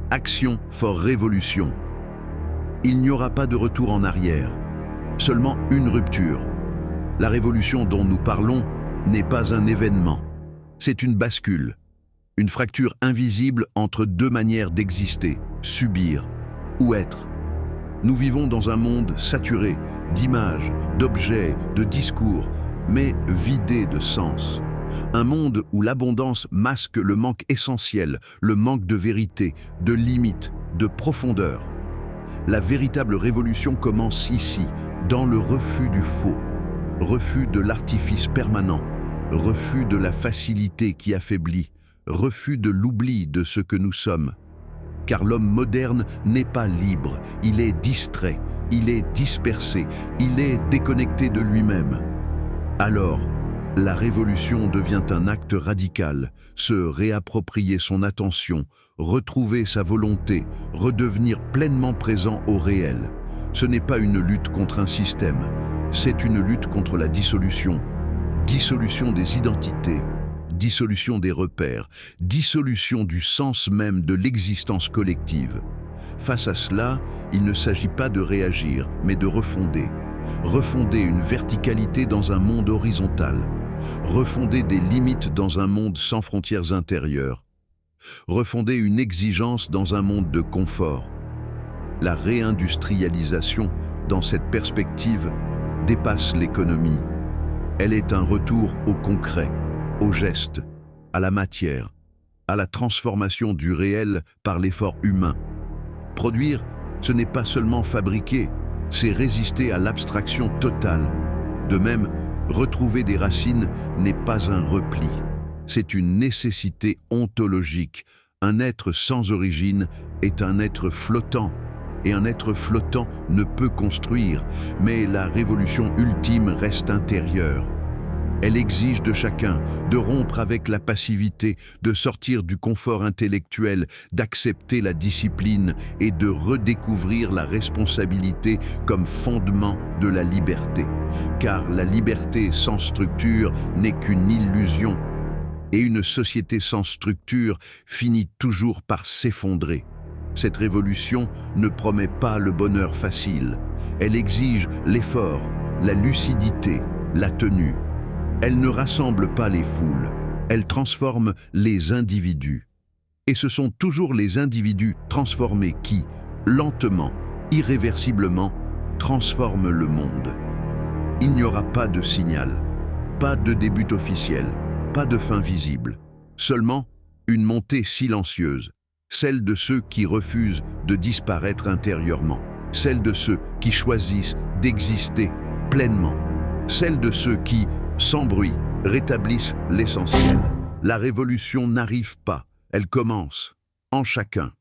Action for Révolution. Il n'y aura pas de retour en arrière, seulement une rupture. La révolution dont nous parlons n'est pas un événement, c'est une bascule, une fracture invisible entre deux manières d'exister, subir ou être. Nous vivons dans un monde saturé d'images, d'objets, de discours, mais vidé de sens. Un monde où l'abondance masque le manque essentiel, le manque de vérité, de limite, de profondeur. La véritable révolution commence ici, dans le refus du faux, refus de l'artifice permanent, refus de la facilité qui affaiblit, refus de l'oubli de ce que nous sommes. Car l'homme moderne n'est pas libre, il est distrait, il est dispersé, il est déconnecté de lui-même. Alors, la révolution devient un acte radical, se réapproprier son attention, retrouver sa volonté, redevenir pleinement présent au réel. Ce n'est pas une lutte contre un système, c'est une lutte contre la dissolution. Dissolution des identités, dissolution des repères, dissolution du sens même de l'existence collective. Face à cela, il ne s'agit pas de réagir, mais de refonder. Refonder une verticalité dans un monde horizontal. Refonder des limites dans un monde sans frontières intérieures. Refonder une exigence dans un monde de confort. La réindustrialisation, dans cette perspective, dépasse l'économie. Elle est un retour au concret, au geste, à la matière, à la transformation du réel par l'effort humain. Produire, ce n'est pas seulement fabriquer, c'est résister à l'abstraction totale. De même, retrouver des racines n'est pas un repli, c'est une nécessité ontologique. Un être sans origine est un être flottant, et un être flottant ne peut construire, mais la révolution ultime reste intérieure. Elle exige de chacun de rompre avec la passivité, de sortir du confort intellectuel, d'accepter la discipline et de redécouvrir la responsabilité comme fondement de la liberté. Car la liberté sans structure n'est qu'une illusion. Et une société sans structure finit toujours par s'effondrer. Cette révolution ne promet pas le bonheur facile. Elle exige l'effort, la lucidité, la tenue. Elle ne rassemble pas les foules, elle transforme les individus. Et ce sont toujours les individus transformés qui, lentement, irréversiblement, transforment le monde. Il n'y aura pas de signal, pas de début officiel, pas de fin visible. Seulement, une montée silencieuse, celle de ceux qui refusent de disparaître intérieurement, celle de ceux qui choisissent d'exister pleinement, celle de ceux qui, sans bruit, rétablissent l'essentiel. La révolution n'arrive pas, elle commence, en chacun.